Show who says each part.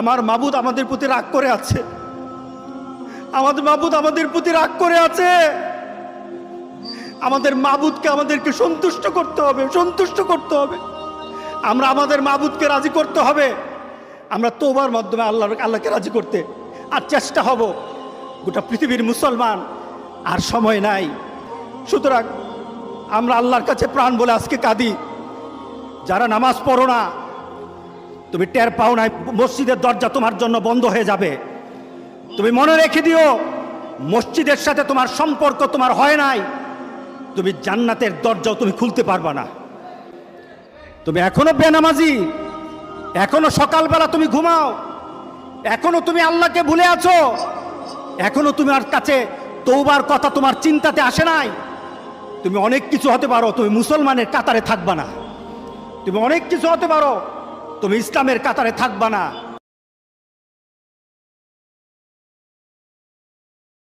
Speaker 1: আমার মাবুদ আমাদের প্রতি রাগ করে আছে, আমাদের মাবুদ আমাদের প্রতি রাগ করে আছে। আমাদের মাবুদকে আমাদেরকে সন্তুষ্ট করতে হবে, সন্তুষ্ট করতে হবে। আমরা আমাদের মাবুদকে রাজি করতে হবে। আমরা তওবার মাধ্যমে আল্লাহকে রাজি করতে আর চেষ্টা হব। গোটা পৃথিবীর মুসলমান আর সময় নাই। সুতরাং আমরা আল্লাহর কাছে প্রাণ বলে আজকে কাঁদি। যারা নামাজ পড়ো না, তুমি টের পাও না মসজিদের দরজা তোমার জন্য বন্ধ হয়ে যাবে। তুমি মনে রেখে দিও, মসজিদের সাথে তোমার সম্পর্ক তোমার হয় নাই, তুমি জান্নাতের দরজাও তুমি খুলতে পারবা না। তুমি এখনো বেনামাজি, এখনো সকালবেলা তুমি ঘুমাও, এখনো তুমি আল্লাহকে ভুলে আছো, এখনো তোমার কাছে তওবার কথা তোমার চিন্তাতে আসে নাই। তুমি অনেক কিছু হতে পারো, তুমি মুসলমানের কাতারে থাকবা না। তুমি অনেক কিছু হতে পারো, তুমি ইসলামের কাতারে থাকবা না।